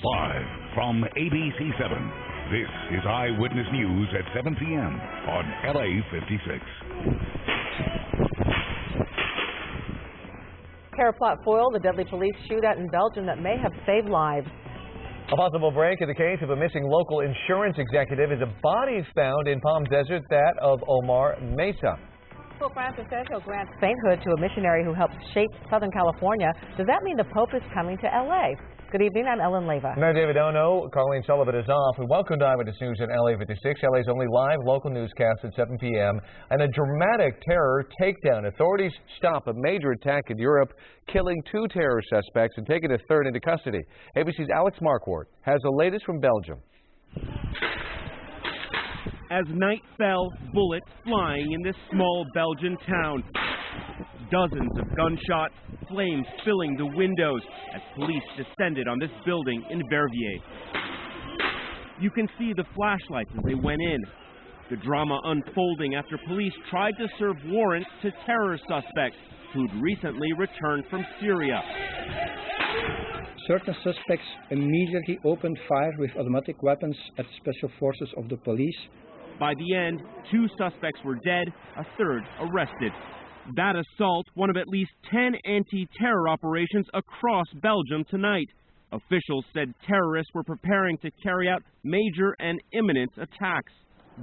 Live from ABC7, this is Eyewitness News at 7 p.m. on LA56. Terror plot foiled, the deadly police shootout in Belgium that may have saved lives. A possible break in the case of a missing local insurance executive is a body found in Palm Desert, that of Omar Mesa. Pope Francis says he'll grant sainthood to a missionary who helped shape Southern California. Does that mean the Pope is coming to L.A.? Good evening, I'm Ellen Leyva. And I'm David Ono. Colleen Sullivan is off. We welcome to Eyewitness News at LA56, LA's only live local newscast at 7 p.m. And a dramatic terror takedown. Authorities stop a major attack in Europe, killing 2 terror suspects and taking a third into custody. ABC's Alex Marquardt has the latest from Belgium. As night fell, bullets flying in this small Belgian town. Dozens of gunshots, flames filling the windows as police descended on this building in Verviers. You can see the flashlights as they went in. The drama unfolding after police tried to serve warrants to terror suspects who'd recently returned from Syria. Certain suspects immediately opened fire with automatic weapons at special forces of the police. By the end, 2 suspects were dead, a third arrested. That assault, one of at least 10 anti-terror operations across Belgium tonight. Officials said terrorists were preparing to carry out major and imminent attacks.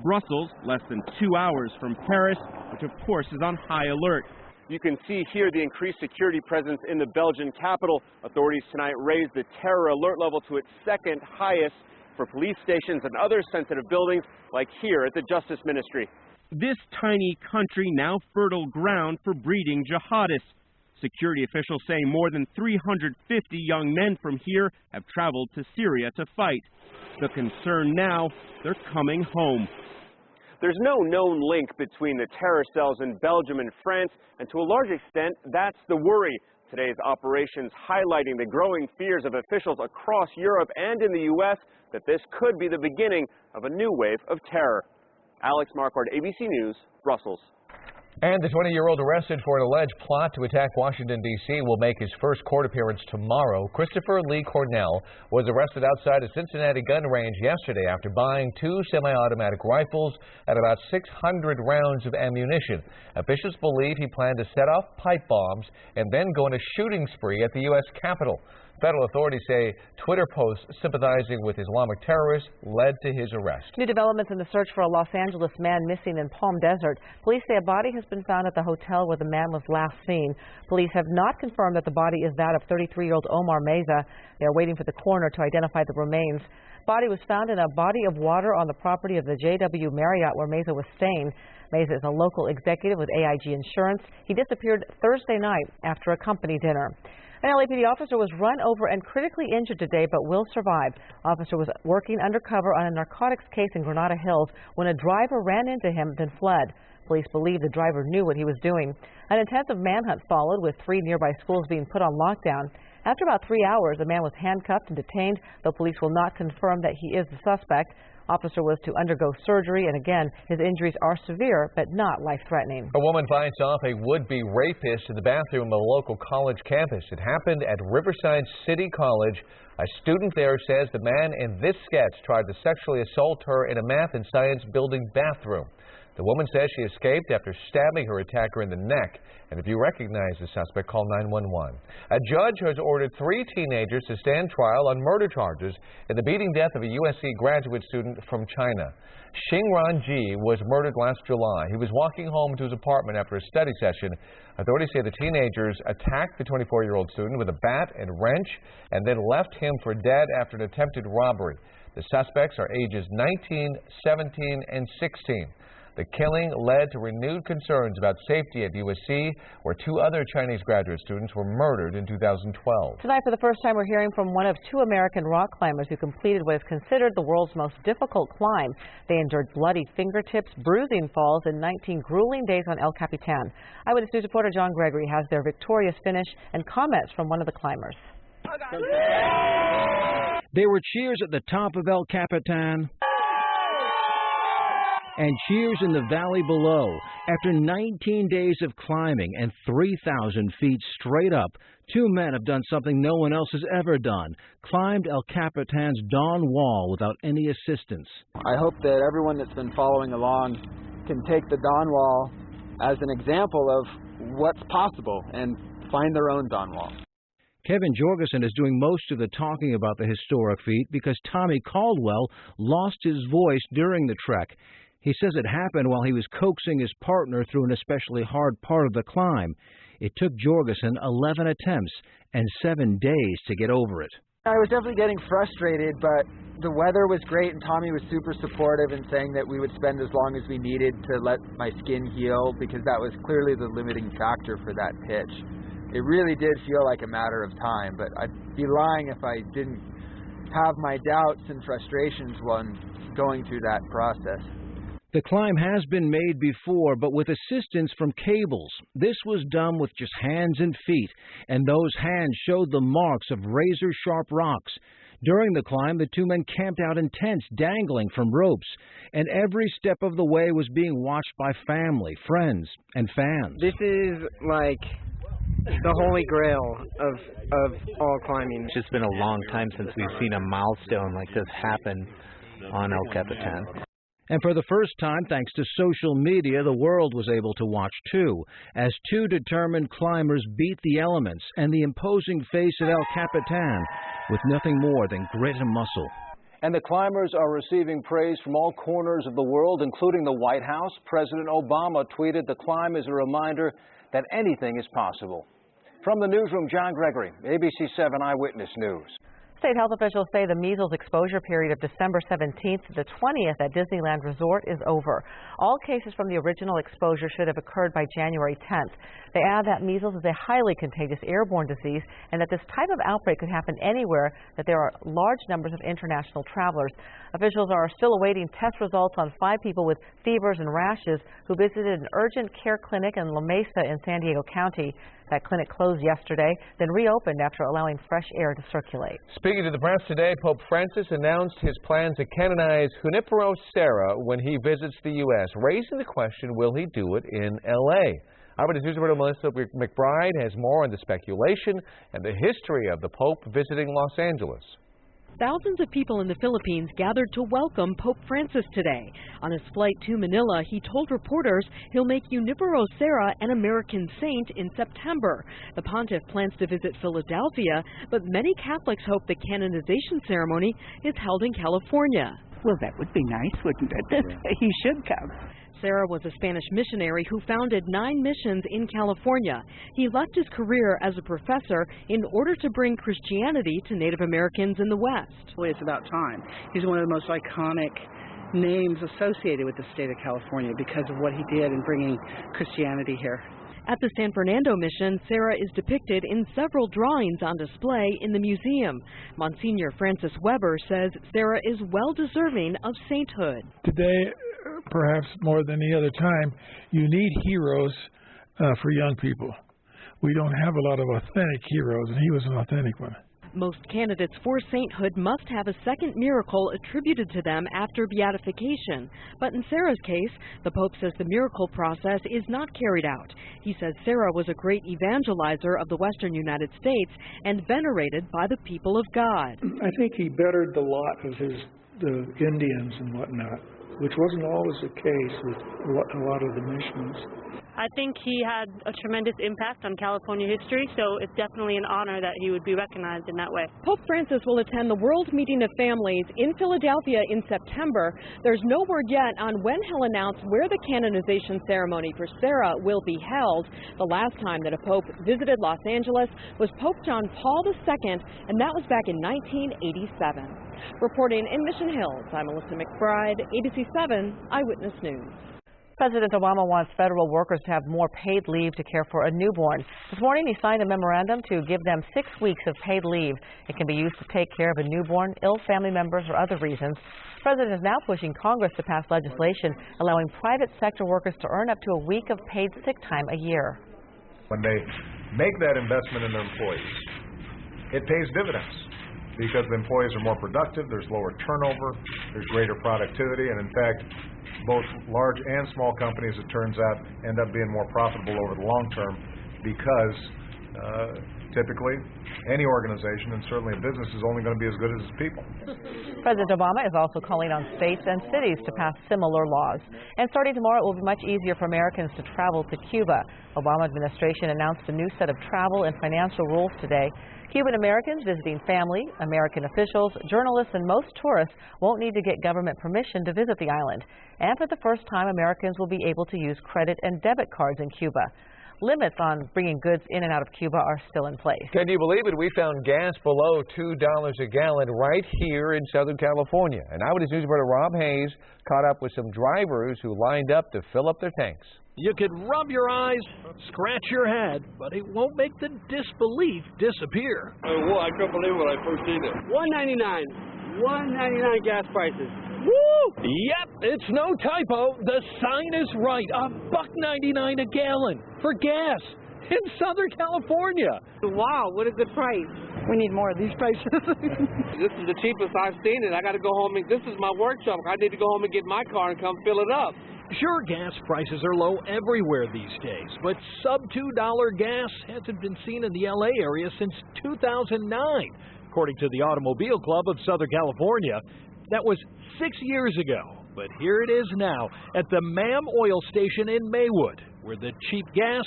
Brussels, less than 2 hours from Paris, which of course is on high alert. You can see here the increased security presence in the Belgian capital. Authorities tonight raised the terror alert level to its second highest for police stations and other sensitive buildings, like here at the Justice Ministry. This tiny country now fertile ground for breeding jihadists. Security officials say more than 350 young men from here have traveled to Syria to fight. The concern now, they're coming home. There's no known link between the terror cells in Belgium and France, and to a large extent, that's the worry. Today's operations highlighting the growing fears of officials across Europe and in the U.S. that this could be the beginning of a new wave of terror. Alex Marquardt, ABC News, Brussels. And the 20-year-old arrested for an alleged plot to attack Washington, D.C. will make his first court appearance tomorrow. Christopher Lee Cornell was arrested outside a Cincinnati gun range yesterday after buying 2 semi-automatic rifles and about 600 rounds of ammunition. Officials believe he planned to set off pipe bombs and then go on a shooting spree at the U.S. Capitol. Federal authorities say Twitter posts sympathizing with Islamic terrorists led to his arrest. New developments in the search for a Los Angeles man missing in Palm Desert. Police say a body has been found at the hotel where the man was last seen. Police have not confirmed that the body is that of 33-year-old Omar Mesa. They are waiting for the coroner to identify the remains. Body was found in a body of water on the property of the JW Marriott where Mesa was staying. Mesa is a local executive with AIG Insurance. He disappeared Thursday night after a company dinner. An LAPD officer was run over and critically injured today, but will survive. Officer was working undercover on a narcotics case in Granada Hills when a driver ran into him, then fled. Police believe the driver knew what he was doing. An intensive manhunt followed, with 3 nearby schools being put on lockdown. After about 3 hours, the man was handcuffed and detained, though police will not confirm that he is the suspect. Officer was to undergo surgery, and again, his injuries are severe but not life-threatening. A woman fights off a would-be rapist in the bathroom of a local college campus. It happened at Riverside City College. A student there says the man in this sketch tried to sexually assault her in a math and science building bathroom. The woman says she escaped after stabbing her attacker in the neck. And if you recognize the suspect, call 911. A judge has ordered 3 teenagers to stand trial on murder charges in the beating death of a USC graduate student from China. Xingran Ji was murdered last July. He was walking home to his apartment after a study session. Authorities say the teenagers attacked the 24-year-old student with a bat and wrench and then left him for dead after an attempted robbery. The suspects are ages 19, 17, and 16. The killing led to renewed concerns about safety at USC, where 2 other Chinese graduate students were murdered in 2012. Tonight, for the first time, we're hearing from one of 2 American rock climbers who completed what is considered the world's most difficult climb. They endured bloody fingertips, bruising falls, and 19 grueling days on El Capitan. Eyewitness News reporter John Gregory has their victorious finish and comments from one of the climbers. There were cheers at the top of El Capitan and cheers in the valley below. After 19 days of climbing and 3,000 feet straight up, two men have done something no one else has ever done, climbed El Capitan's Dawn Wall without any assistance. I hope that everyone that's been following along can take the Dawn Wall as an example of what's possible and find their own Dawn Wall. Kevin Jorgensen is doing most of the talking about the historic feat because Tommy Caldwell lost his voice during the trek. He says it happened while he was coaxing his partner through an especially hard part of the climb. It took Jorgensen 11 attempts and 7 days to get over it. I was definitely getting frustrated, but the weather was great and Tommy was super supportive in saying that we would spend as long as we needed to let my skin heal, because that was clearly the limiting factor for that pitch. It really did feel like a matter of time, but I'd be lying if I didn't have my doubts and frustrations while going through that process. The climb has been made before, but with assistance from cables. This was done with just hands and feet, and those hands showed the marks of razor-sharp rocks. During the climb, the two men camped out in tents dangling from ropes, and every step of the way was being watched by family, friends, and fans. This is like the holy grail of all climbing. It's just been a long time since we've seen a milestone like this happen on El Capitan. And for the first time, thanks to social media, the world was able to watch too, as two determined climbers beat the elements and the imposing face of El Capitan with nothing more than grit and muscle. And the climbers are receiving praise from all corners of the world, including the White House. President Obama tweeted, "The climb is a reminder that anything is possible." From the newsroom, John Gregory, ABC7 Eyewitness News. State health officials say the measles exposure period of December 17th to the 20th at Disneyland Resort is over. All cases from the original exposure should have occurred by January 10th. They add that measles is a highly contagious airborne disease and that this type of outbreak could happen anywhere, that there are large numbers of international travelers. Officials are still awaiting test results on 5 people with fevers and rashes who visited an urgent care clinic in La Mesa in San Diego County. That clinic closed yesterday, then reopened after allowing fresh air to circulate. Speaking to the press today, Pope Francis announced his plan to canonize Junipero Serra when he visits the U.S., raising the question, will he do it in L.A.? Eyewitness News reporter Melissa McBride has more on the speculation and the history of the Pope visiting Los Angeles. Thousands of people in the Philippines gathered to welcome Pope Francis today. On his flight to Manila, he told reporters he'll make Junipero Serra an American saint in September. The pontiff plans to visit Philadelphia, but many Catholics hope the canonization ceremony is held in California. Well, that would be nice, wouldn't it? He should come. Serra was a Spanish missionary who founded 9 missions in California. He left his career as a professor in order to bring Christianity to Native Americans in the West. Well, it's about time. He's one of the most iconic names associated with the state of California because of what he did in bringing Christianity here. At the San Fernando mission, Serra is depicted in several drawings on display in the museum. Monsignor Francis Weber says Serra is well deserving of sainthood. Today, perhaps more than any other time, you need heroes for young people. We don't have a lot of authentic heroes, and he was an authentic one. Most candidates for sainthood must have a second miracle attributed to them after beatification. But in Serra's case, the Pope says the miracle process is not carried out. He says Serra was a great evangelizer of the western United States and venerated by the people of God. I think he bettered the lot of the Indians and whatnot, which wasn't always the case with a lot of the missions. I think he had a tremendous impact on California history, so it's definitely an honor that he would be recognized in that way. Pope Francis will attend the World Meeting of Families in Philadelphia in September. There's no word yet on when he'll announce where the canonization ceremony for Serra will be held. The last time that a pope visited Los Angeles was Pope John Paul II, and that was back in 1987. Reporting in Mission Hills, I'm Melissa McBride, ABC7 Eyewitness News. President Obama wants federal workers to have more paid leave to care for a newborn. This morning, he signed a memorandum to give them 6 weeks of paid leave. It can be used to take care of a newborn, ill family members, or other reasons. The president is now pushing Congress to pass legislation allowing private sector workers to earn up to a week of paid sick time a year. When they make that investment in their employees, it pays dividends because the employees are more productive, there's lower turnover, there's greater productivity, and in fact, both large and small companies, it turns out, end up being more profitable over the long term because typically any organization, and certainly a business, is only going to be as good as its people. President Obama is also calling on states and cities to pass similar laws. And starting tomorrow, it will be much easier for Americans to travel to Cuba. Obama administration announced a new set of travel and financial rules today. Cuban Americans visiting family, American officials, journalists, and most tourists won't need to get government permission to visit the island. And for the first time, Americans will be able to use credit and debit cards in Cuba. Limits on bringing goods in and out of Cuba are still in place. Can you believe it? We found gas below $2 a gallon right here in Southern California. And Eyewitness News reporter Rob Hayes caught up with some drivers who lined up to fill up their tanks. You could rub your eyes, scratch your head, but it won't make the disbelief disappear. Well, I couldn't believe when I first seen it. $1.99. $1.99 gas prices. Woo! Yep, it's no typo. The sign is right. $1.99 a gallon for gas in Southern California. Wow, what a good price. We need more of these prices. This is the cheapest I've seen it. I got to go home and this is my workshop. I need to go home and get my car and come fill it up. Sure, gas prices are low everywhere these days, but sub-$2 gas hasn't been seen in the LA area since 2009, according to the Automobile Club of Southern California. That was 6 years ago, but here it is now at the MAM oil station in Maywood, where the cheap gas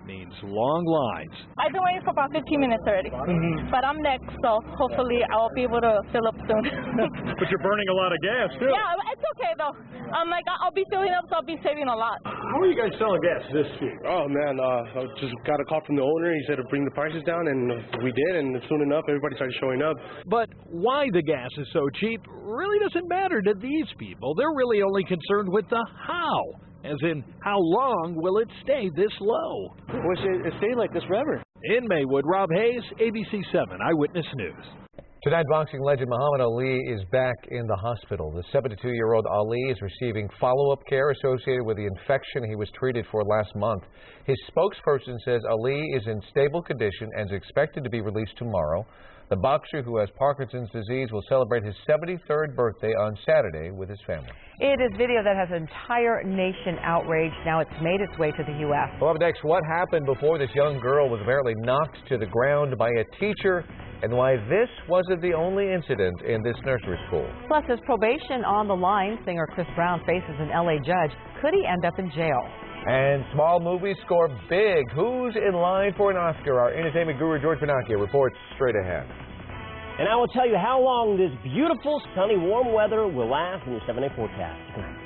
means long lines. I've been waiting for about 15 minutes already, but I'm next, so hopefully I'll be able to fill up soon. But you're burning a lot of gas, too. Yeah, it's okay, though. I'll be filling up, so I'll be saving a lot. How are you guys selling gas this cheap? Oh, man, I just got a call from the owner. He said to bring the prices down, and we did, and soon enough, everybody started showing up. But why the gas is so cheap really doesn't matter to these people. They're really only concerned with the how. As in, how long will it stay this low? Wish it stayed like this forever. In Maywood, Rob Hayes, ABC7 Eyewitness News. Tonight, boxing legend Muhammad Ali is back in the hospital. The 72-year-old Ali is receiving follow-up care associated with the infection he was treated for last month. His spokesperson says Ali is in stable condition and is expected to be released tomorrow. The boxer, who has Parkinson's disease, will celebrate his 73rd birthday on Saturday with his family. It is video that has an entire nation outraged. Now it's made its way to the U.S. Well, up next, what happened before this young girl was apparently knocked to the ground by a teacher, and why this wasn't the only incident in this nursery school. Plus, his probation on the line, singer Chris Brown faces an L.A. judge. Could he end up in jail? And small movies score big. Who's in line for an Oscar? Our entertainment guru George Pinocchio reports straight ahead. And I will tell you how long this beautiful, sunny, warm weather will last in your 7-day forecast.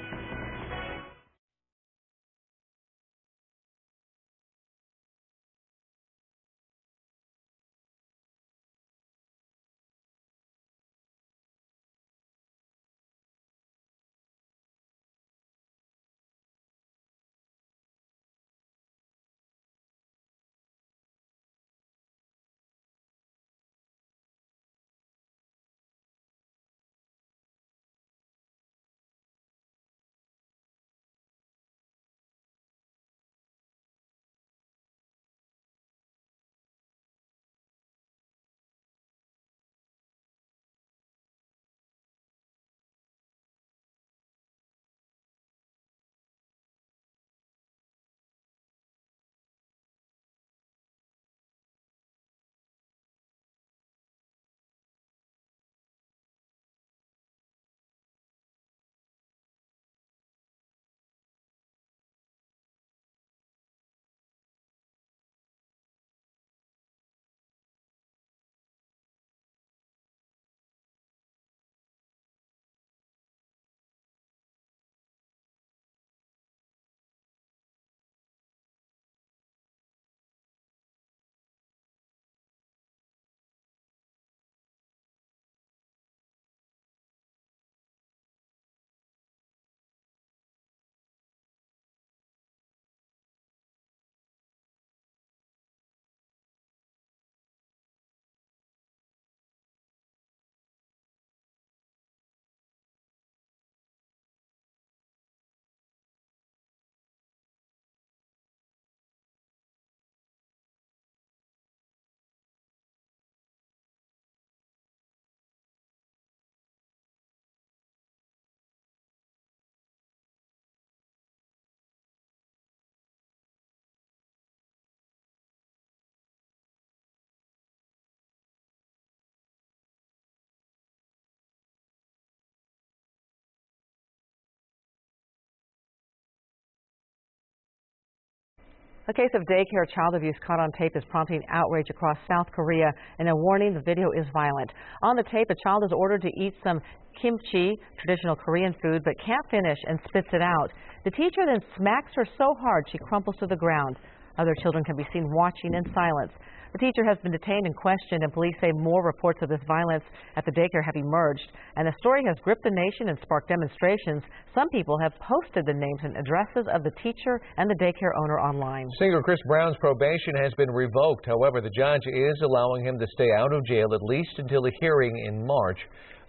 A case of daycare child abuse caught on tape is prompting outrage across South Korea. And a warning, the video is violent. On the tape, a child is ordered to eat some kimchi, traditional Korean food, but can't finish and spits it out. The teacher then smacks her so hard she crumples to the ground. Other children can be seen watching in silence. The teacher has been detained and questioned, and police say more reports of this violence at the daycare have emerged. And the story has gripped the nation and sparked demonstrations. Some people have posted the names and addresses of the teacher and the daycare owner online. Singer Chris Brown's probation has been revoked. However, the judge is allowing him to stay out of jail at least until a hearing in March.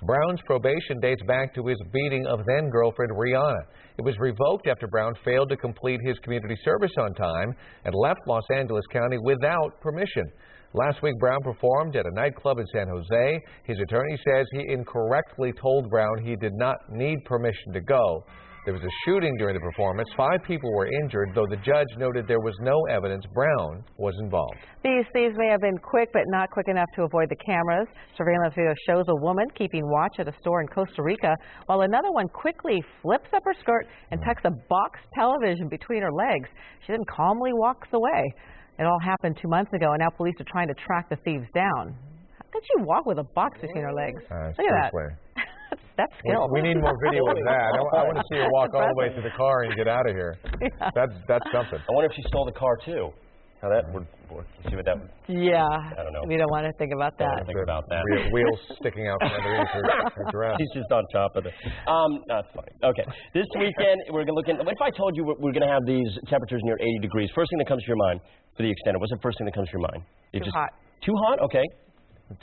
Brown's probation dates back to his beating of then-girlfriend Rihanna. It was revoked after Brown failed to complete his community service on time and left Los Angeles County without permission. Last week, Brown performed at a nightclub in San Jose. His attorney says he incorrectly told Brown he did not need permission to go. There was a shooting during the performance. 5 people were injured, though the judge noted there was no evidence Brown was involved. These thieves may have been quick, but not quick enough to avoid the cameras. Surveillance video shows a woman keeping watch at a store in Costa Rica, while another one quickly flips up her skirt and tucks a box television between her legs. She then calmly walks away. It all happened 2 months ago, and now police are trying to track the thieves down. How could she walk with a box between her legs? Look at that. That's skill. We need more video of that. I want to see her walk all the way to the car and get out of here. Yeah. That's something. I wonder if she stole the car too. How that would work. See what that would... Yeah. I don't know. We don't want to think about that. Think about that. Wheels sticking out from underneath her dress. She's just on top of it. That's funny. Okay. This weekend, we're going to look at... If I told you we're going to have these temperatures near 80 degrees, first thing that comes to your mind for the extended, what's the first thing that comes to your mind? Too hot. Too hot? Okay.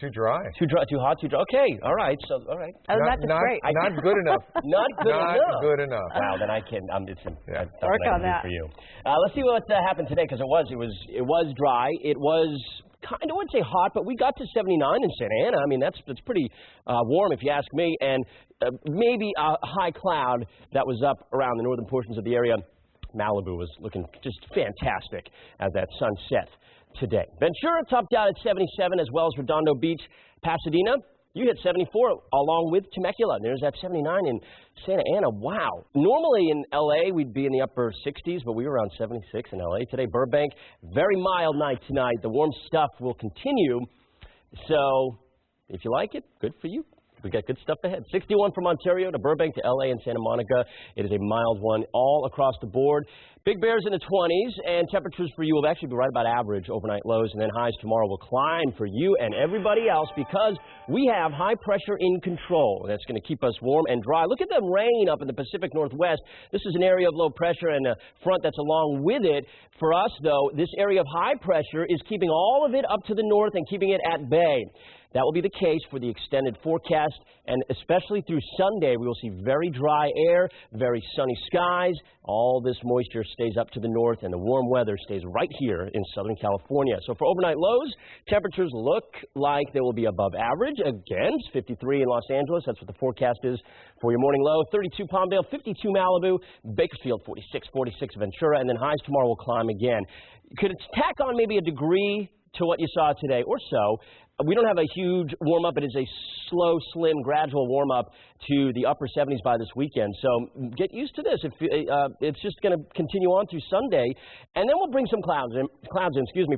Too dry. Too dry, too hot, too dry. Okay, all right. So, all right. Not great. Not good enough. Not good enough. Not good enough. Wow, then I can. Work on that for you. Let's see what happened today, because it was dry. It was kind of, I wouldn't say hot, but we got to 79 in Santa Ana. I mean, that's pretty warm if you ask me. And maybe a high cloud that was up around the northern portions of the area. Malibu was looking just fantastic as that sun set today. Ventura topped out at 77, as well as Redondo Beach. Pasadena, you hit 74 along with Temecula. There's that 79 in Santa Ana. Wow. Normally in LA, we'd be in the upper 60s, but we were around 76 in LA today. Burbank, very mild night tonight. The warm stuff will continue. So if you like it, good for you. We got good stuff ahead. 61 from Ontario to Burbank to LA and Santa Monica. It is a mild one all across the board. Big Bears in the 20s, and temperatures for you will actually be right about average overnight lows, and then highs tomorrow will climb for you and everybody else because we have high pressure in control. That's going to keep us warm and dry. Look at the rain up in the Pacific Northwest. This is an area of low pressure and a front that's along with it. For us, though, this area of high pressure is keeping all of it up to the north and keeping it at bay. That will be the case for the extended forecast, and especially through Sunday, we will see very dry air, very sunny skies. All this moisture stays up to the north, and the warm weather stays right here in Southern California. So for overnight lows, temperatures look like they will be above average. Again, 53 in Los Angeles. That's what the forecast is for your morning low. 32 Palmdale, 52 Malibu, Bakersfield, 46 Ventura, and then highs tomorrow will climb again. Could it tack on maybe a degree to what you saw today or so? We don't have a huge warm-up. It is a slow, slim, gradual warm-up to the upper 70s by this weekend. So get used to this. It's just going to continue on through Sunday. And then we'll bring some clouds in,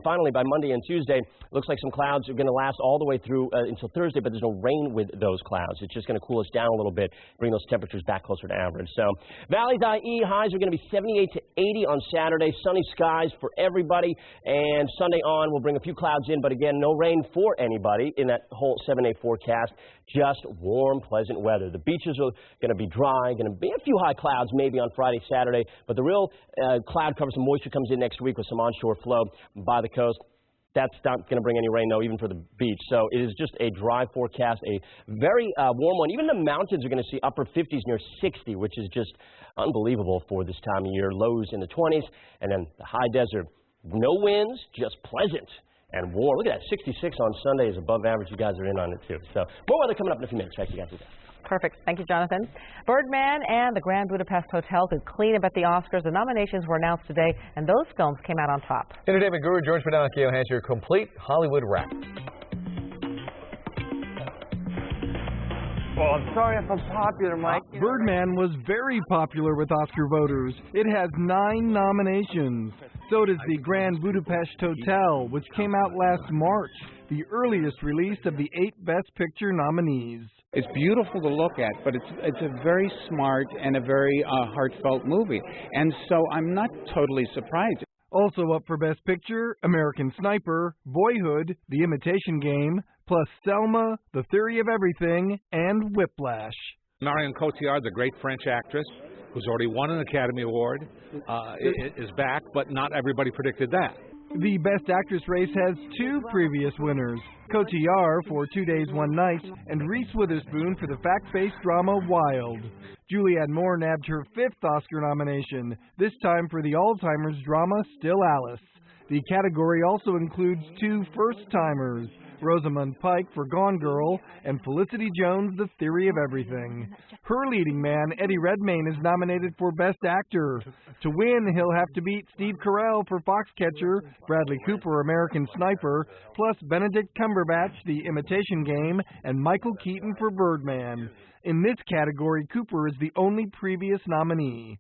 finally by Monday and Tuesday. Looks like some clouds are going to last all the way through until Thursday, but there's no rain with those clouds. It's just going to cool us down a little bit, bring those temperatures back closer to average. So Valley's IE highs are going to be 78 to 80 on Saturday. Sunny skies for everybody. And Sunday on, we'll bring a few clouds in, but again, no rain for anybody in that whole 7-day forecast. Just warm, pleasant weather. The beaches are going to be dry, going to be a few high clouds maybe on Friday, Saturday, but the real cloud cover, some moisture comes in next week with some onshore flow by the coast. That's not going to bring any rain, though, even for the beach. So it is just a dry forecast, a very warm one. Even the mountains are going to see upper 50s near 60, which is just unbelievable for this time of year. Lows in the 20s, and then the high desert. No winds, just pleasant and warm. Look at that, 66 on Sunday is above average. You guys are in on it, too. So more weather coming up in a few minutes. Back to you guys. Perfect. Thank you, Jonathan. Birdman and the Grand Budapest Hotel could clean up at the Oscars. The nominations were announced today, and those films came out on top. Entertainment guru George Finocchio has your complete Hollywood wrap. Well, I'm sorry if I'm popular, Mike. Birdman was very popular with Oscar voters. It has 9 nominations. So does the Grand Budapest Hotel, which came out last March, the earliest release of the 8 Best Picture nominees. It's beautiful to look at, but it's a very smart and a very heartfelt movie. And so I'm not totally surprised. Also up for Best Picture, American Sniper, Boyhood, The Imitation Game, plus Selma, The Theory of Everything, and Whiplash. Marion Cotillard, the great French actress, who's already won an Academy Award, is back, but not everybody predicted that. The Best Actress race has 2 previous winners, Cotillard for 2 Days, One Night, and Reese Witherspoon for the fact-based drama Wild. Julianne Moore nabbed her 5th Oscar nomination, this time for the Alzheimer's drama Still Alice. The category also includes 2 first-timers, Rosamund Pike for Gone Girl, and Felicity Jones, The Theory of Everything. Her leading man, Eddie Redmayne, is nominated for Best Actor. To win, he'll have to beat Steve Carell for Foxcatcher, Bradley Cooper, American Sniper, plus Benedict Cumberbatch, The Imitation Game, and Michael Keaton for Birdman. In this category, Cooper is the only previous nominee.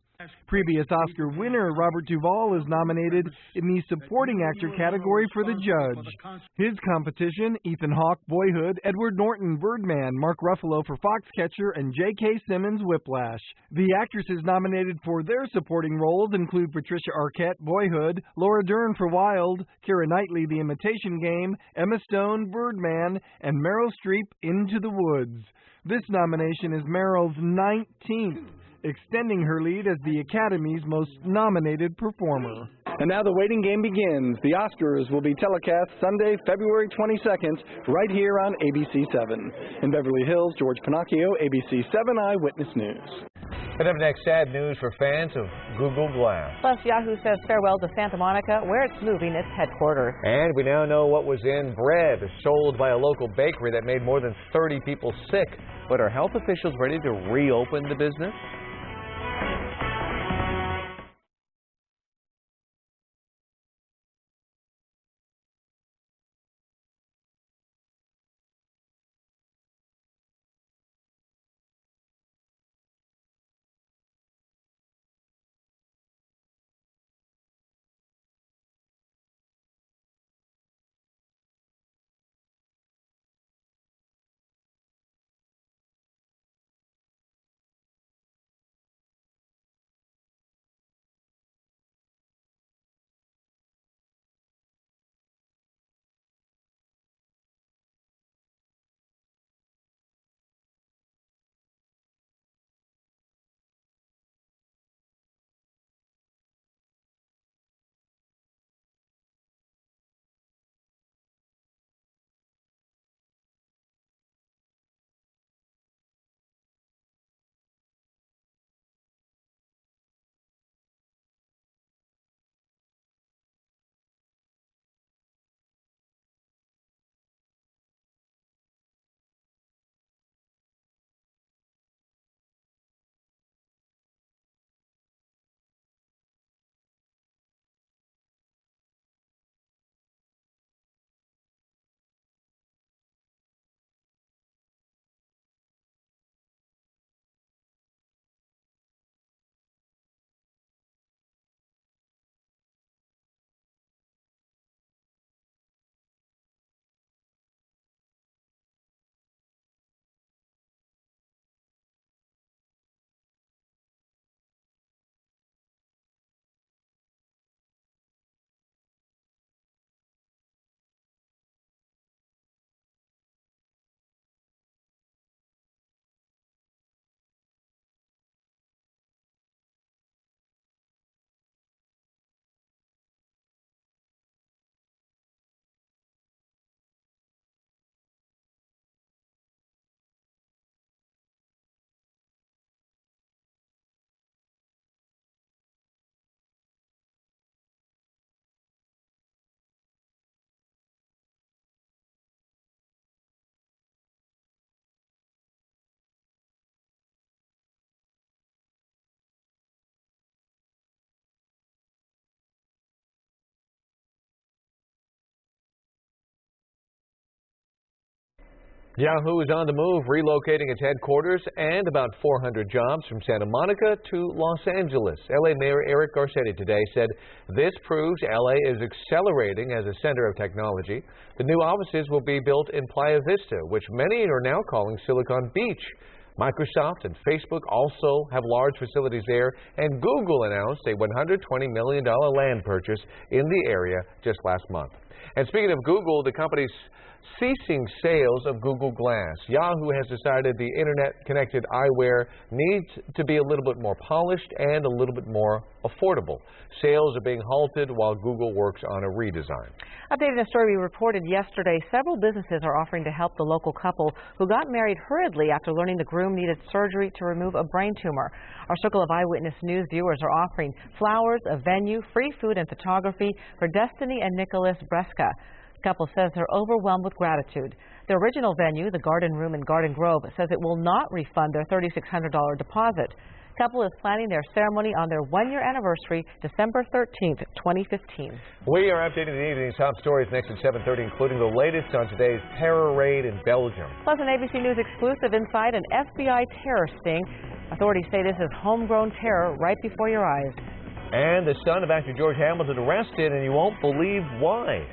Previous Oscar winner Robert Duvall is nominated in the Supporting Actor category for The Judge. His competition, Ethan Hawke, Boyhood, Edward Norton, Birdman, Mark Ruffalo for Foxcatcher, and J.K. Simmons, Whiplash. The actresses nominated for their supporting roles include Patricia Arquette, Boyhood, Laura Dern for Wild, Keira Knightley, The Imitation Game, Emma Stone, Birdman, and Meryl Streep, Into the Woods. This nomination is Meryl's 19th, extending her lead as the Academy's most nominated performer. And now the waiting game begins. The Oscars will be telecast Sunday, February 22nd, right here on ABC7. In Beverly Hills, George Pinocchio, ABC7 Eyewitness News. And up next, sad news for fans of Google Glass. Plus, Yahoo says farewell to Santa Monica, where it's moving its headquarters. And we now know what was in bread sold by a local bakery that made more than 30 people sick. But are health officials ready to reopen the business? Yahoo is on the move, relocating its headquarters and about 400 jobs from Santa Monica to Los Angeles. LA Mayor Eric Garcetti today said this proves LA is accelerating as a center of technology. The new offices will be built in Playa Vista, which many are now calling Silicon Beach. Microsoft and Facebook also have large facilities there, and Google announced a $120 million land purchase in the area just last month. And speaking of Google, the company's ceasing sales of Google Glass. Yahoo has decided the internet-connected eyewear needs to be a little bit more polished and a little bit more affordable. Sales are being halted while Google works on a redesign. Updating a story we reported yesterday, several businesses are offering to help the local couple who got married hurriedly after learning the groom needed surgery to remove a brain tumor. Our circle of Eyewitness News viewers are offering flowers, a venue, free food and photography for Destiny and Nicholas Breska. The couple says they're overwhelmed with gratitude. The original venue, the Garden Room in Garden Grove, says it will not refund their $3,600 deposit. The couple is planning their ceremony on their one-year anniversary, December 13th, 2015. We are updating the evening's top stories next at 7:30, including the latest on today's terror raid in Belgium. Plus an ABC News exclusive inside an FBI terror sting. Authorities say this is homegrown terror right before your eyes. And the son of actor George Hamilton arrested, and you won't believe why.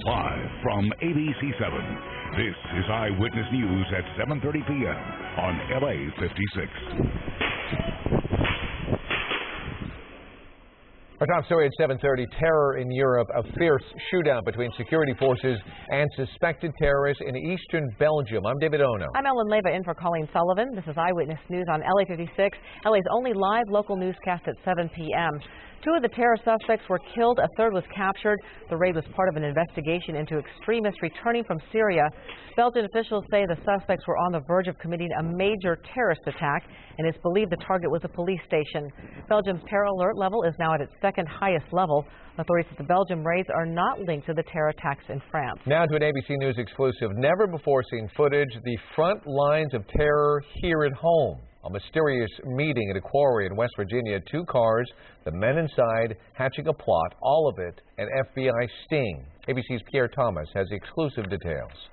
Live from ABC7, this is Eyewitness News at 7:30 p.m. on LA56. Our top story at 7:30, terror in Europe, a fierce shootout between security forces and suspected terrorists in eastern Belgium. I'm David Ono. I'm Ellen Leva in for Colleen Sullivan. This is Eyewitness News on LA56, LA's only live local newscast at 7 p.m. 2 of the terror suspects were killed. A third was captured. The raid was part of an investigation into extremists returning from Syria. Belgian officials say the suspects were on the verge of committing a major terrorist attack, and it's believed the target was a police station. Belgium's terror alert level is now at its second highest level. Authorities at the Belgium raids are not linked to the terror attacks in France. Now to an ABC News exclusive. Never before seen footage, the front lines of terror here at home. A mysterious meeting at a quarry in West Virginia. 2 cars, the men inside hatching a plot, all of it an FBI sting. ABC's Pierre Thomas has the exclusive details.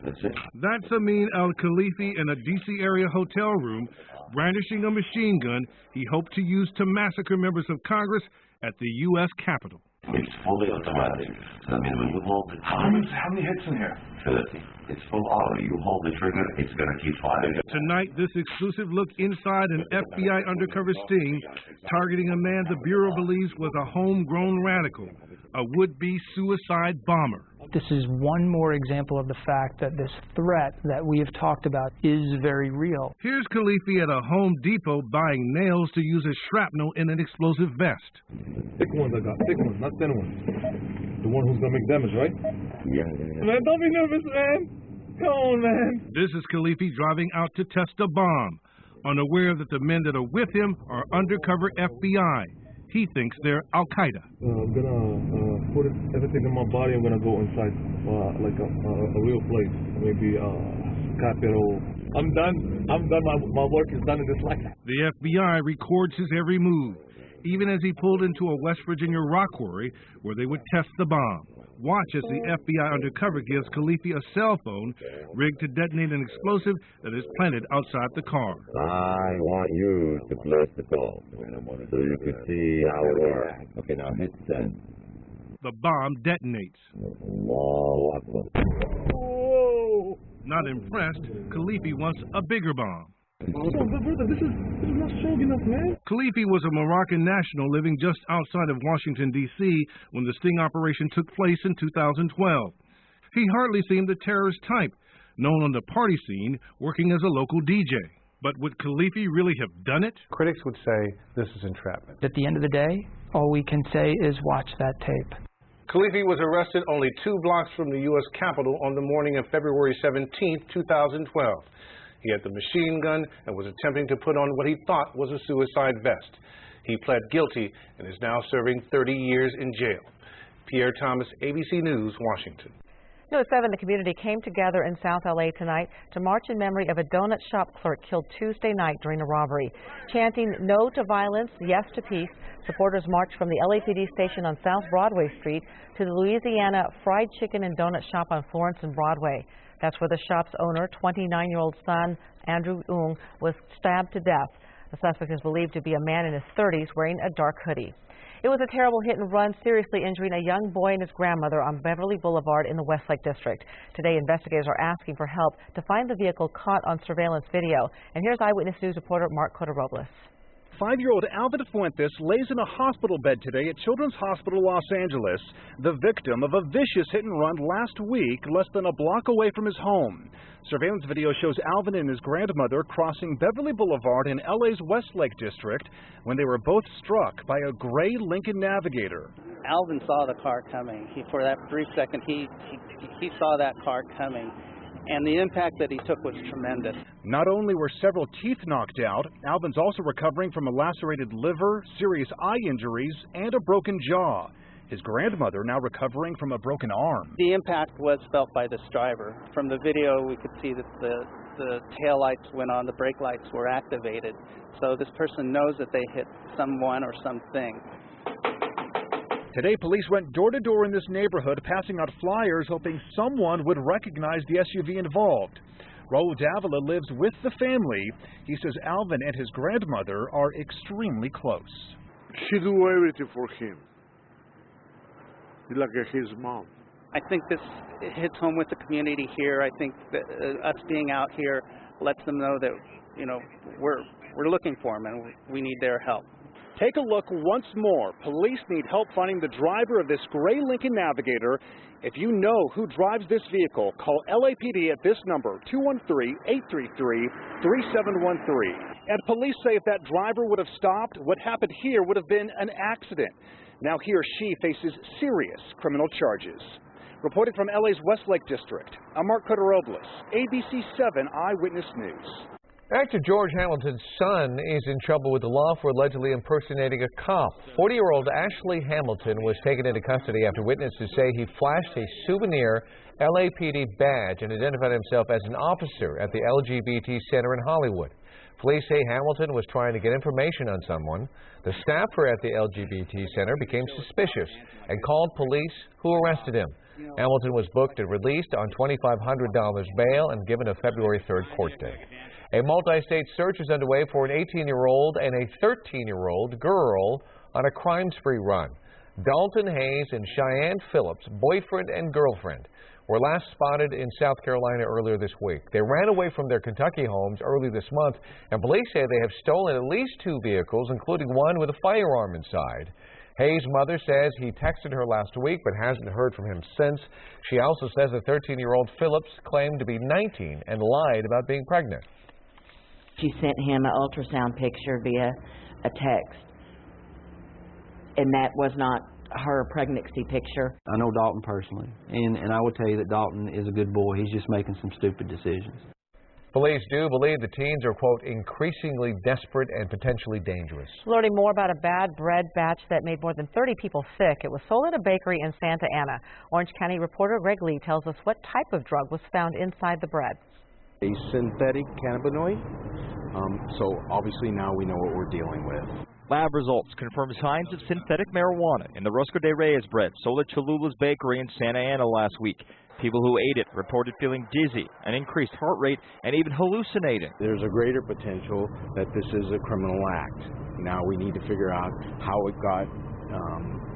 That's Amin al-Khalifi in a D.C. area hotel room, brandishing a machine gun he hoped to use to massacre members of Congress at the U.S. Capitol. It's fully automatic. I mean, when you hold it... How many hits in here? 30. It's full auto. You hold the trigger, it's going to keep firing. Tonight, this exclusive look inside an FBI undercover sting targeting a man the Bureau believes was a homegrown radical, a would-be suicide bomber. This is one more example of the fact that this threat that we have talked about is very real. Here's Khalifi at a Home Depot buying nails to use as shrapnel in an explosive vest. Thick ones I got, thick ones, not thin ones. The one who's going to make damage, right? Yeah. Man, don't be nervous, man. Come on, man. This is Khalifi driving out to test a bomb, unaware that the men that are with him are undercover FBI. He thinks they're Al-Qaeda. I'm going to put everything in my body. I'm going to go inside like a real place. Maybe Capitol. I'm done. My work is done in this life. The FBI records his every move, even as he pulled into a West Virginia rock quarry where they would test the bomb. Watch as the FBI undercover gives Khalifi a cell phone rigged to detonate an explosive that is planted outside the car. I want you to close the call so you can see how it works. Okay, now hit send. The bomb detonates. Whoa. Not impressed, Khalifi wants a bigger bomb. This is not strong enough, man. Khalifi was a Moroccan national living just outside of Washington, D.C. when the sting operation took place in 2012. He hardly seemed the terrorist type, known on the party scene, working as a local DJ. But would Khalifi really have done it? Critics would say this is entrapment. At the end of the day, all we can say is watch that tape. Khalifi was arrested only 2 blocks from the U.S. Capitol on the morning of February 17, 2012. He had the machine gun and was attempting to put on what he thought was a suicide vest. He pled guilty and is now serving 30 years in jail. Pierre Thomas, ABC News, Washington. News 7, the community came together in South LA tonight to march in memory of a donut shop clerk killed Tuesday night during a robbery. Chanting "No to violence, yes to peace," supporters marched from the LAPD station on South Broadway Street to the Louisiana Fried Chicken and Donut Shop on Florence and Broadway. That's where the shop's owner, 29-year-old son Andrew Ung, was stabbed to death. The suspect is believed to be a man in his 30s wearing a dark hoodie. It was a terrible hit and run, seriously injuring a young boy and his grandmother on Beverly Boulevard in the Westlake District. Today, investigators are asking for help to find the vehicle caught on surveillance video. And here's Eyewitness News reporter Mark Cota-Robles. 5-year-old Alvin Fuentes lays in a hospital bed today at Children's Hospital Los Angeles, the victim of a vicious hit and run last week less than a block away from his home. Surveillance video shows Alvin and his grandmother crossing Beverly Boulevard in LA's Westlake District when they were both struck by a gray Lincoln Navigator. Alvin saw the car coming. For that brief second, he saw that car coming. And the impact that he took was tremendous. Not only were several teeth knocked out, Alvin's also recovering from a lacerated liver, serious eye injuries, and a broken jaw. His grandmother now recovering from a broken arm. The impact was felt by this driver. From the video, we could see that the tail lights went on, the brake lights were activated. So this person knows that they hit someone or something. Today, police went door to door in this neighborhood, passing out flyers, hoping someone would recognize the SUV involved. Raul Davila lives with the family. He says Alvin and his grandmother are extremely close. She do everything for him. Like his mom. I think this hits home with the community here. I think that us being out here lets them know that, we're looking for them and we need their help. Take a look once more. Police need help finding the driver of this gray Lincoln Navigator. If you know who drives this vehicle, call LAPD at this number, 213-833-3713. And police say if that driver would have stopped, what happened here would have been an accident. Now he or she faces serious criminal charges. Reporting from LA's Westlake District, I'm Mark Cotarobles, ABC7 Eyewitness News. Actor George Hamilton's son is in trouble with the law for allegedly impersonating a cop. 40-year-old Ashley Hamilton was taken into custody after witnesses say he flashed a souvenir LAPD badge and identified himself as an officer at the LGBT Center in Hollywood. Police say Hamilton was trying to get information on someone. The staffer at the LGBT Center became suspicious and called police, who arrested him. Hamilton was booked and released on $2,500 bail and given a February 3rd court date. A multi-state search is underway for an 18-year-old and a 13-year-old girl on a crime spree run. Dalton Hayes and Cheyenne Phillips, boyfriend and girlfriend, were last spotted in South Carolina earlier this week. They ran away from their Kentucky homes early this month, and police say they have stolen at least 2 vehicles, including one with a firearm inside. Hayes' mother says he texted her last week but hasn't heard from him since. She also says the 13-year-old Phillips claimed to be 19 and lied about being pregnant. She sent him an ultrasound picture via a text, and that was not her pregnancy picture. I know Dalton personally, and I would tell you that Dalton is a good boy. He's just making some stupid decisions. Police do believe the teens are, quote, increasingly desperate and potentially dangerous. Learning more about a bad bread batch that made more than 30 people sick. It was sold at a bakery in Santa Ana. Orange County reporter Greg Lee tells us what type of drug was found inside the bread. A synthetic cannabinoid. So obviously now we know what we're dealing with. Lab results confirm signs of synthetic marijuana in the Rosco de Reyes bread sold at Cholula's Bakery in Santa Ana last week. People who ate it reported feeling dizzy, an increased heart rate, and even hallucinating. There's a greater potential that this is a criminal act. Now we need to figure out how it got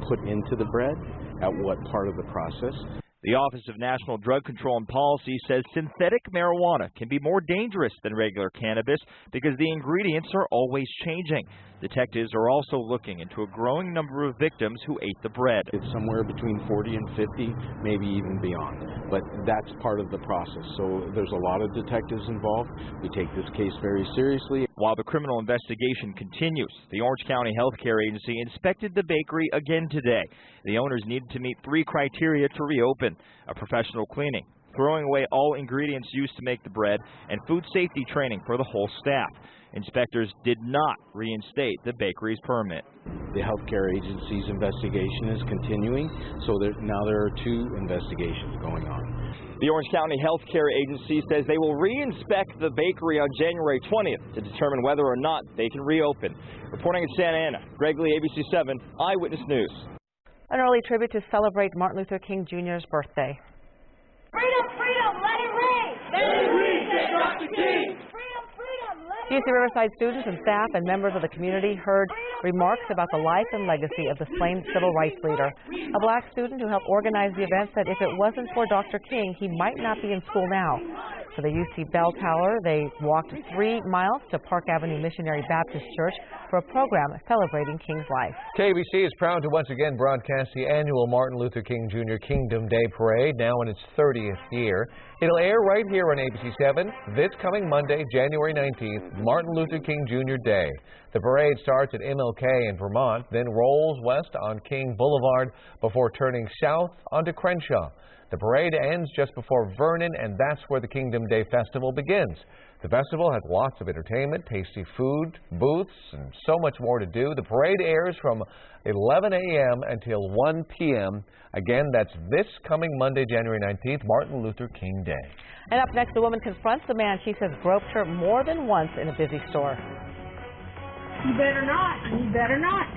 put into the bread, at what part of the process. The Office of National Drug Control and Policy says synthetic marijuana can be more dangerous than regular cannabis because the ingredients are always changing. Detectives are also looking into a growing number of victims who ate the bread. It's somewhere between 40 and 50, maybe even beyond. But that's part of the process. So there's a lot of detectives involved. We take this case very seriously. While the criminal investigation continues, the Orange County Health Care Agency inspected the bakery again today. The owners needed to meet 3 criteria to reopen: a professional cleaning, throwing away all ingredients used to make the bread, and food safety training for the whole staff. Inspectors did not reinstate the bakery's permit. The healthcare agency's investigation is continuing, so now there are 2 investigations going on. The Orange County Health Care Agency says they will re-inspect the bakery on January 20th to determine whether or not they can reopen. Reporting in Santa Ana, Greg Lee, ABC7 Eyewitness News. An early tribute to celebrate Martin Luther King Jr.'s birthday. Freedom, freedom, let it ring! Let it ring, say Dr. King! UC Riverside students and staff and members of the community heard remarks about the life and legacy of the slain civil rights leader. A black student who helped organize the event said if it wasn't for Dr. King, he might not be in school now. For the UC Bell Tower, they walked 3 miles to Park Avenue Missionary Baptist Church for a program celebrating King's life. KBC is proud to once again broadcast the annual Martin Luther King Jr. Kingdom Day Parade, now in its 30th year. It'll air right here on ABC7 this coming Monday, January 19th, Martin Luther King Jr. Day. The parade starts at MLK in Vermont, then rolls west on King Boulevard before turning south onto Crenshaw. The parade ends just before Vernon, and that's where the Kingdom Day Festival begins. The festival has lots of entertainment, tasty food, booths, and so much more to do. The parade airs from 11 a.m. until 1 p.m. Again, that's this coming Monday, January 19th, Martin Luther King Day. And up next, the woman confronts the man she says groped her more than once in a busy store. You better not. You better not.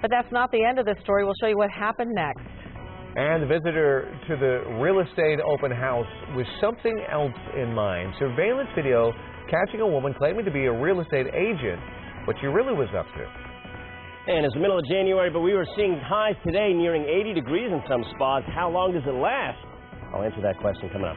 But that's not the end of this story. We'll show you what happened next. And the visitor to the real estate open house with something else in mind. Surveillance video catching a woman claiming to be a real estate agent, what she really was up to. And it's the middle of January, but we were seeing highs today nearing 80 degrees in some spots. How long does it last? I'll answer that question coming up.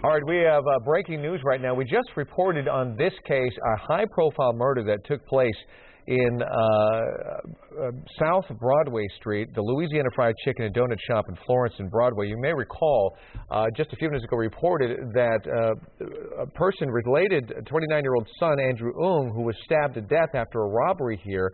All right, we have breaking news right now. We just reported on this case, a high-profile murder that took place in South Broadway Street, the Louisiana Fried Chicken and Donut Shop in Florence and Broadway. You may recall just a few minutes ago reported that a person related, 29-year-old son, Andrew Ung, who was stabbed to death after a robbery here.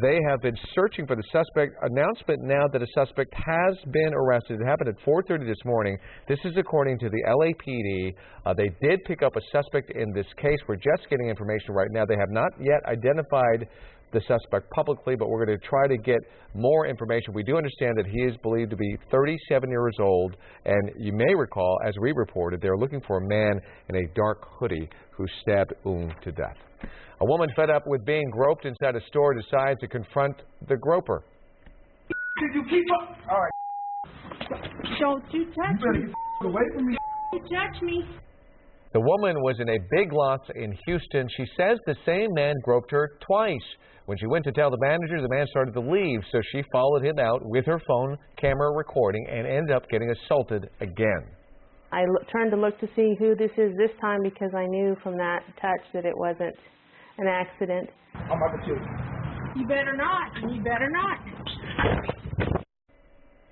They have been searching for the suspect. Announcement now that a suspect has been arrested. It happened at 4:30 this morning. This is according to the LAPD. They did pick up a suspect in this case. We're just getting information right now. They have not yet identified the suspect publicly, but we're going to try to get more information. We do understand that he is believed to be 37 years old, and you may recall, as we reported, they're looking for a man in a dark hoodie who stabbed Ung to death. A woman fed up with being groped inside a store decides to confront the groper. Did you keep up? All right. Don't you touch me. Away from me. You touch me. The woman was in a Big Lots in Houston. She says the same man groped her twice. When she went to tell the manager, the man started to leave, so she followed him out with her phone camera recording and ended up getting assaulted again. I turned to look to see who this is this time because I knew from that touch that it wasn't an accident. I'm about to shoot. You better not. You better not.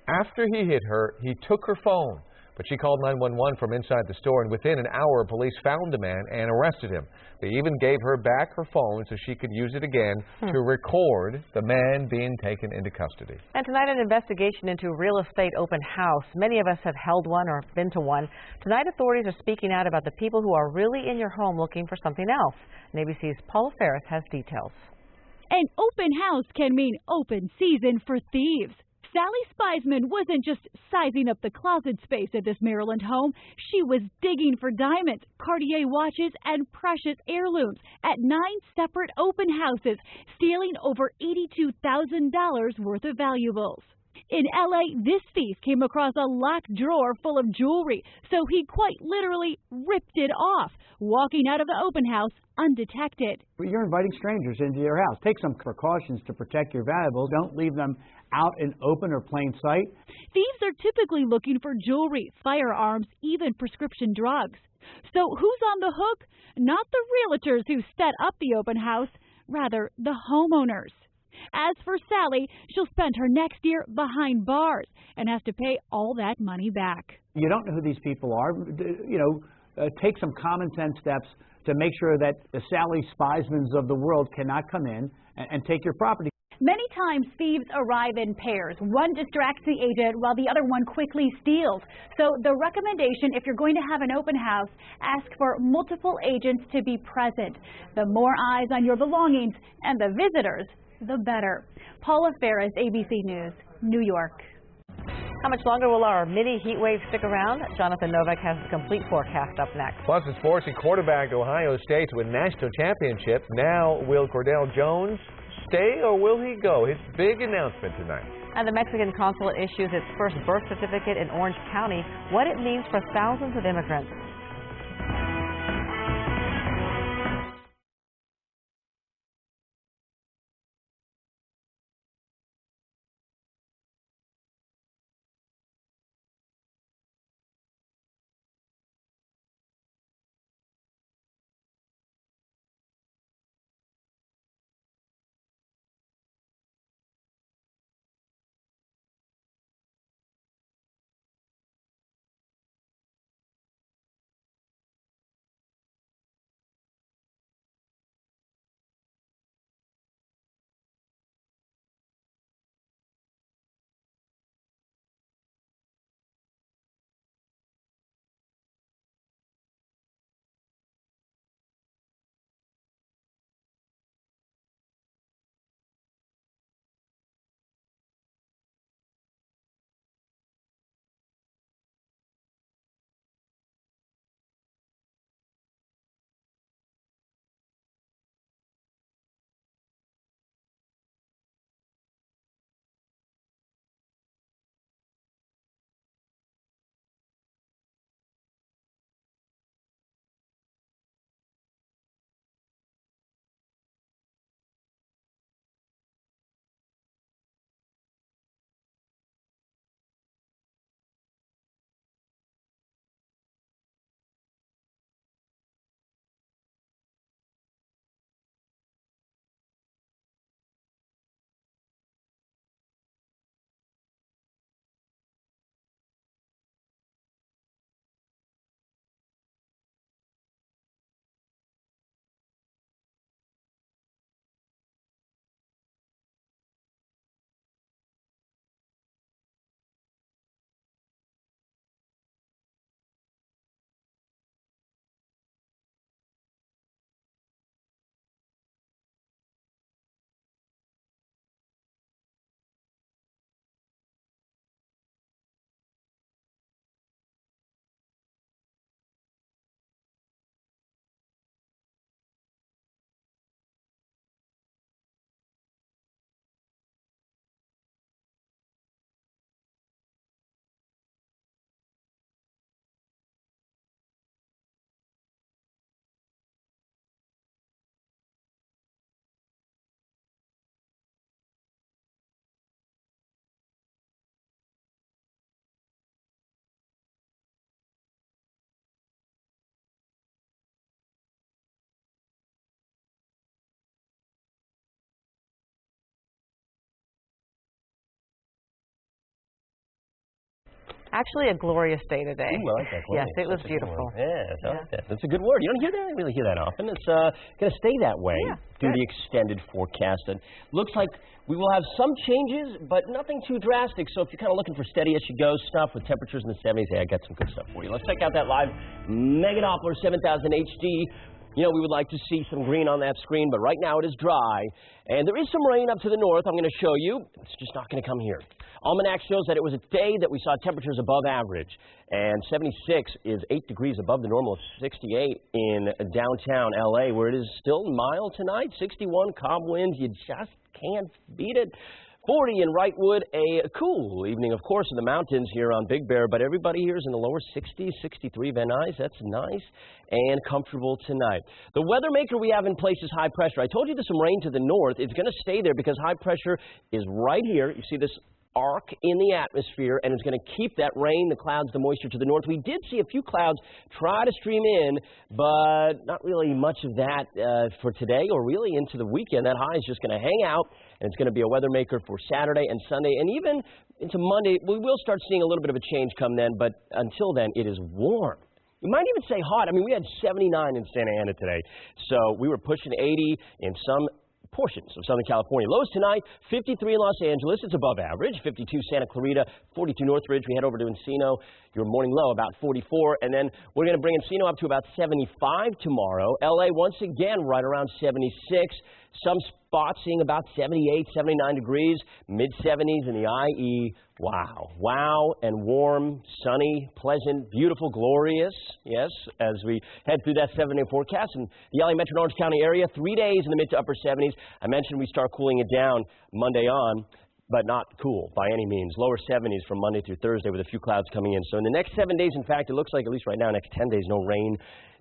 After he hit her, he took her phone, but she called 911 from inside the store, and within an hour, police found the man and arrested him. They even gave her back her phone so she could use it again to record the man being taken into custody. And tonight, an investigation into real estate open house. Many of us have held one or been to one. Tonight, authorities are speaking out about the people who are really in your home looking for something else. And ABC's Paula Ferris has details. An open house can mean open season for thieves. Sally Spiesman wasn't just sizing up the closet space at this Maryland home. She was digging for diamonds, Cartier watches, and precious heirlooms at 9 separate open houses, stealing over $82,000 worth of valuables. In LA, this thief came across a locked drawer full of jewelry, so he quite literally ripped it off, walking out of the open house undetected. You're inviting strangers into your house. Take some precautions to protect your valuables. Don't leave them out in open or plain sight. Thieves are typically looking for jewelry, firearms, even prescription drugs. So who's on the hook? Not the realtors who set up the open house, rather the homeowners. As for Sally, she'll spend her next year behind bars and has to pay all that money back. You don't know who these people are. Take some common sense steps to make sure that the Sally Spiesmans of the world cannot come in and take your property. Many times thieves arrive in pairs. One distracts the agent while the other one quickly steals. So the recommendation, if you're going to have an open house, ask for multiple agents to be present. The more eyes on your belongings and the visitors, the better. Paula Ferris, ABC News, New York. How much longer will our mini heat wave stick around? Jonathan Novak has the complete forecast up next. Plus, in sports, he quarterbacked Ohio State to a national championship. Now, will Cordell Jones stay or will he go? His big announcement tonight. And the Mexican consulate issues its first birth certificate in Orange County. What it means for thousands of immigrants. Actually, a glorious day today. Ooh, I like that. Yes, Glorious. it was That's a good beautiful. word. Yes, I like that. That's a good word. You don't hear that? I really hear that often. It's going to stay that way through the extended forecast. And looks like we will have some changes, but nothing too drastic. So if you're kind of looking for steady as you go stuff with temperatures in the 70s, hey, I got some good stuff for you. Let's check out that live Mega Doppler 7000 HD. You know, we would like to see some green on that screen, but right now it is dry. And there is some rain up to the north I'm going to show you. It's just not going to come here. Almanac shows that it was a day that we saw temperatures above average. And 76 is 8 degrees above the normal of 68 in downtown L.A., where it is still mild tonight. 61, calm winds. You just can't beat it. 40 in Wrightwood, a cool evening, of course, in the mountains here on Big Bear, but everybody here is in the lower 60s, 63 Van Nuys. That's nice and comfortable tonight. The weather maker we have in place is high pressure. I told you there's some rain to the north. It's going to stay there because high pressure is right here. You see this arc in the atmosphere, and it's going to keep that rain, the clouds, the moisture to the north. We did see a few clouds try to stream in, but not really much of that for today or really into the weekend. That high is just going to hang out, and it's going to be a weather maker for Saturday and Sunday, and even into Monday. We will start seeing a little bit of a change come then, but until then, it is warm. You might even say hot. I mean, we had 79 in Santa Ana today, so we were pushing 80 in some portions of Southern California. Lows tonight, 53 in Los Angeles. It's above average. 52 Santa Clarita, 42 Northridge. We head over to Encino. Your morning low about 44. And then we're going to bring Encino up to about 75 tomorrow. LA once again right around 76. Some spots seeing about 78, 79 degrees. Mid-70s in the IE. Wow. Wow and warm, sunny, pleasant, beautiful, glorious. Yes, as we head through that 7-day forecast. In the LA Metro and Orange County area, 3 days in the mid to upper 70s. I mentioned we start cooling it down Monday on, but not cool by any means. Lower 70s from Monday through Thursday with a few clouds coming in. So in the next 7 days, in fact, it looks like at least right now, next 10 days, no rain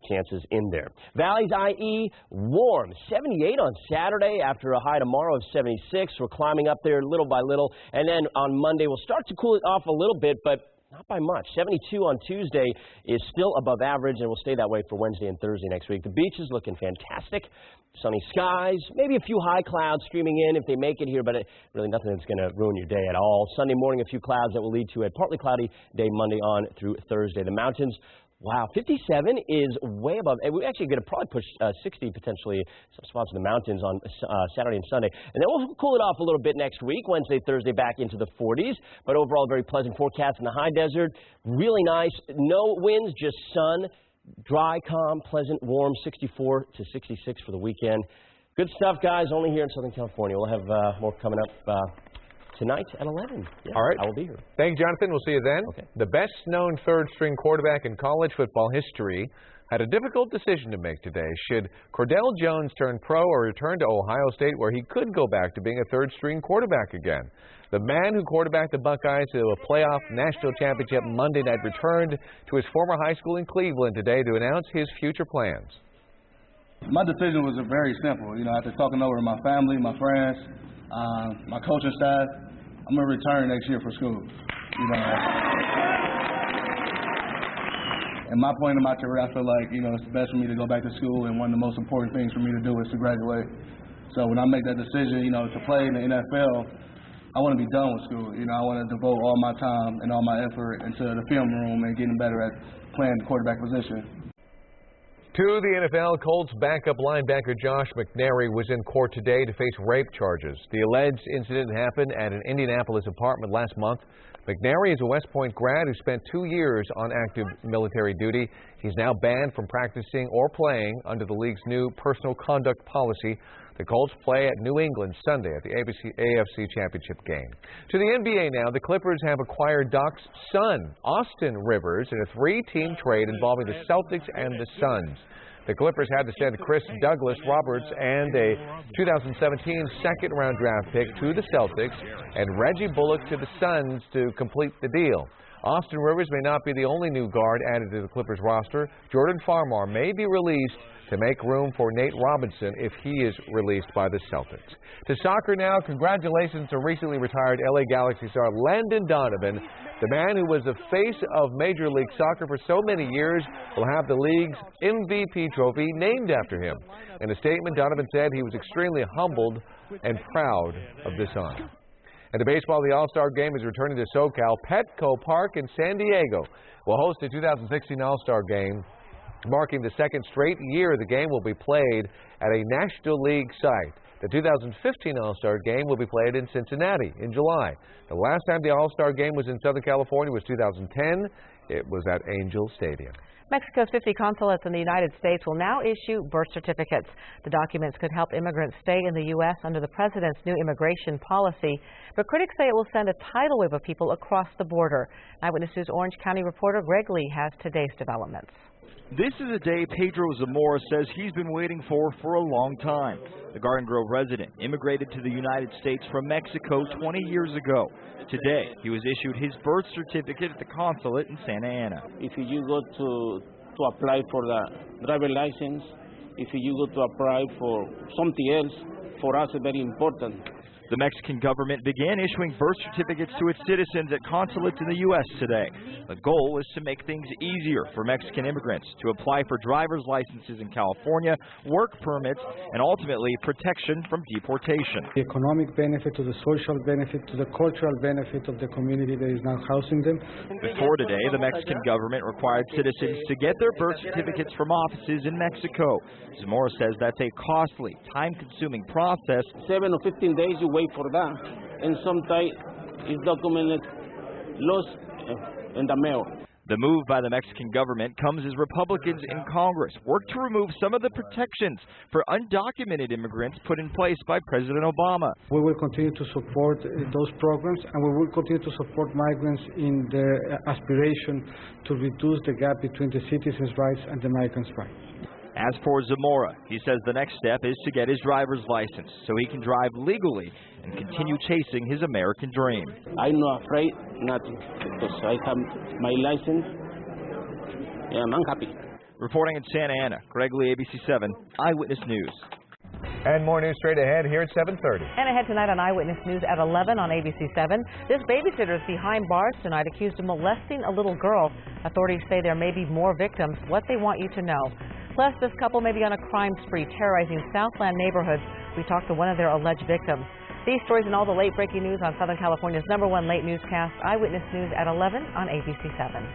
chances in there. Valley's IE, warm. 78 on Saturday after a high tomorrow of 76. We're climbing up there little by little. And then on Monday, we'll start to cool it off a little bit, but not by much. 72 on Tuesday is still above average, and will stay that way for Wednesday and Thursday next week. The beach is looking fantastic. Sunny skies, maybe a few high clouds streaming in if they make it here, but really nothing that's going to ruin your day at all. Sunday morning, a few clouds that will lead to a partly cloudy day Monday on through Thursday. The mountains, wow, 57 is way above. And we're actually going to probably push 60 potentially, some spots in the mountains on Saturday and Sunday. And then we'll cool it off a little bit next week, Wednesday, Thursday, back into the 40s. But overall, very pleasant forecast in the high desert. Really nice. No winds, just sun. Dry, calm, pleasant, warm, 64 to 66 for the weekend. Good stuff, guys, only here in Southern California. We'll have more coming up tonight at 11. Yeah, all right. I will be here. Thanks, Jonathan. We'll see you then. Okay. The best-known third-string quarterback in college football history had a difficult decision to make today. Should Cordell Jones turn pro or return to Ohio State, where he could go back to being a third-string quarterback again? The man who quarterbacked the Buckeyes to a playoff national championship Monday night returned to his former high school in Cleveland today to announce his future plans. My decision was very simple. You know, after talking over to my family, my friends, my coaching staff, I'm going to return next year for school. You know, at my point in my career, I feel like, you know, it's best for me to go back to school, and one of the most important things for me to do is to graduate. So when I make that decision, you know, to play in the NFL, I want to be done with school. You know, I want to devote all my time and all my effort into the film room and getting better at playing the quarterback position. To the NFL, Colts backup linebacker Josh McNary was in court today to face rape charges. The alleged incident happened at an Indianapolis apartment last month. McNary is a West Point grad who spent 2 years on active military duty. He's now banned from practicing or playing under the league's new personal conduct policy. The Colts play at New England Sunday at the AFC Championship game. To the NBA now, the Clippers have acquired Doc's son, Austin Rivers, in a 3-team trade involving the Celtics and the Suns. The Clippers had to send Chris Douglas Roberts and a 2017 second-round draft pick to the Celtics and Reggie Bullock to the Suns to complete the deal. Austin Rivers may not be the only new guard added to the Clippers roster. Jordan Farmar may be released to make room for Nate Robinson if he is released by the Celtics. To soccer now, congratulations to recently retired LA Galaxy star Landon Donovan. The man who was the face of Major League Soccer for so many years will have the league's MVP trophy named after him. In a statement, Donovan said he was extremely humbled and proud of this honor. And to baseball, the All-Star Game is returning to SoCal. Petco Park in San Diego will host the 2016 All-Star Game, marking the second straight year the game will be played at a National League site. The 2015 All-Star Game will be played in Cincinnati in July. The last time the All-Star Game was in Southern California was 2010. It was at Angel Stadium. Mexico's 50 consulates in the United States will now issue birth certificates. The documents could help immigrants stay in the U.S. under the president's new immigration policy. But critics say it will send a tidal wave of people across the border. Eyewitness News Orange County reporter Greg Lee has today's developments. This is a day Pedro Zamora says he's been waiting for a long time. The Garden Grove resident immigrated to the United States from Mexico 20 years ago. Today, he was issued his birth certificate at the consulate in Santa Ana. If you go to apply for the driver license, if you go to apply for something else, for us it's very important. The Mexican government began issuing birth certificates to its citizens at consulates in the U.S. today. The goal is to make things easier for Mexican immigrants to apply for driver's licenses in California, work permits, and ultimately protection from deportation. The economic benefit, to the social benefit, to the cultural benefit of the community that is now housing them. Before today, the Mexican government required citizens to get their birth certificates from offices in Mexico. Zamora says that's a costly, time-consuming process. 7 or 15 days you wait for that, and sometimes it's documented lost in the mail. The move by the Mexican government comes as Republicans in Congress work to remove some of the protections for undocumented immigrants put in place by President Obama. We will continue to support those programs, and we will continue to support migrants in their aspiration to reduce the gap between the citizens' rights and the migrants' rights. As for Zamora, he says the next step is to get his driver's license so he can drive legally and continue chasing his American dream. I'm not afraid, nothing, because I have my license, and I'm happy. Reporting in Santa Ana, Greg Lee, ABC7, Eyewitness News. And more news straight ahead here at 7:30. And ahead tonight on Eyewitness News at 11 on ABC7. This babysitter is behind bars tonight accused of molesting a little girl. Authorities say there may be more victims. What they want you to know. Plus, this couple may be on a crime spree terrorizing Southland neighborhoods. We talked to one of their alleged victims. These stories and all the late-breaking news on Southern California's #1 late newscast, Eyewitness News at 11 on ABC7.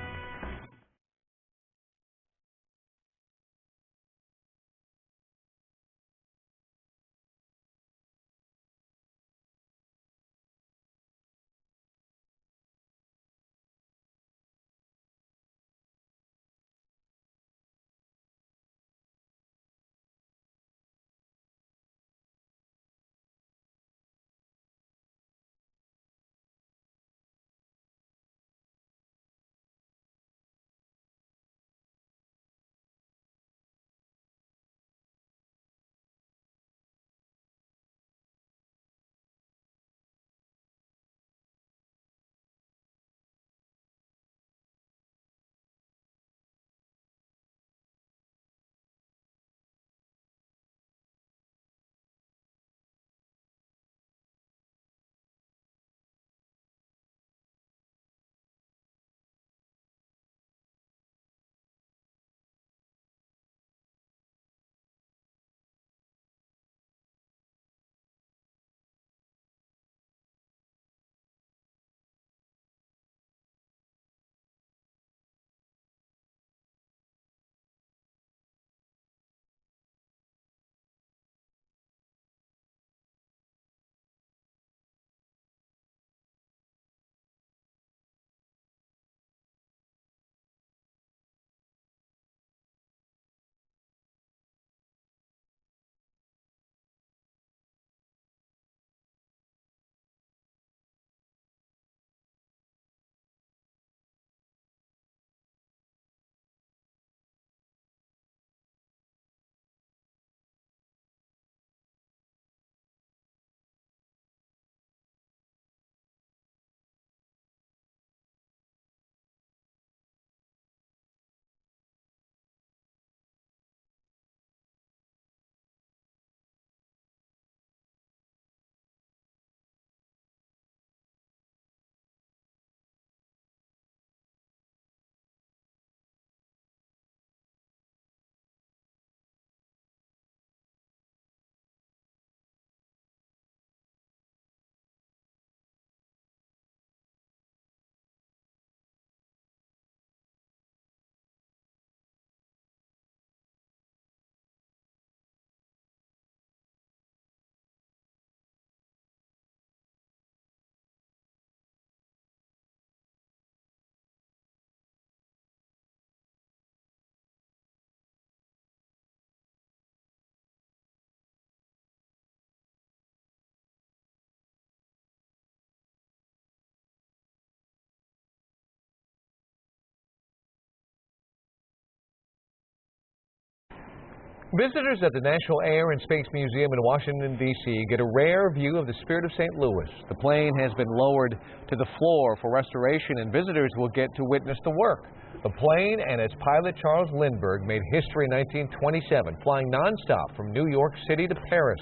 Visitors at the National Air and Space Museum in Washington, D.C. get a rare view of the Spirit of St. Louis. The plane has been lowered to the floor for restoration, and visitors will get to witness the work. The plane and its pilot, Charles Lindbergh, made history in 1927, flying nonstop from New York City to Paris.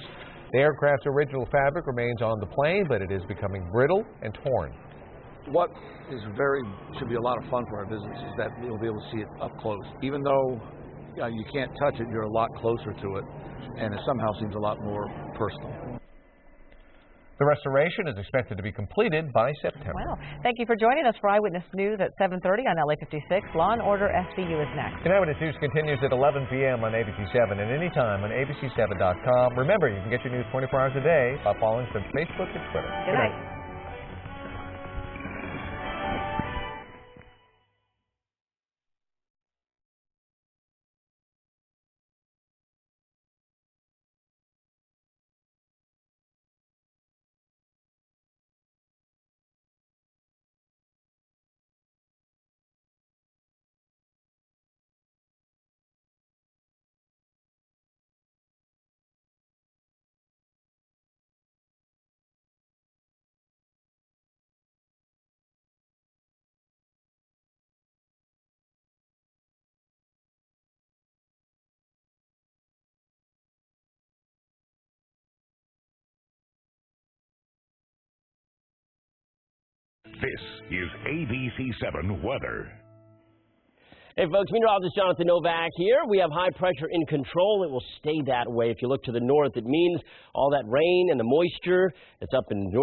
The aircraft's original fabric remains on the plane, but it is becoming brittle and torn. What is should be a lot of fun for our visitors is that you'll be able to see it up close. Even though you can't touch it, you're a lot closer to it, and it somehow seems a lot more personal. The restoration is expected to be completed by September. Wow. Thank you for joining us for Eyewitness News at 7:30 on LA56. Law and Order SVU is next. And Eyewitness News continues at 11 p.m. on ABC7 and anytime on ABC7.com. Remember, you can get your news 24 hours a day by following us on Facebook and Twitter. Good night. This is ABC7 weather. Hey folks, meteorologist Jonathan Novak here. We have high pressure in control. It will stay that way. If you look to the north, it means all that rain and the moisture that's up in north.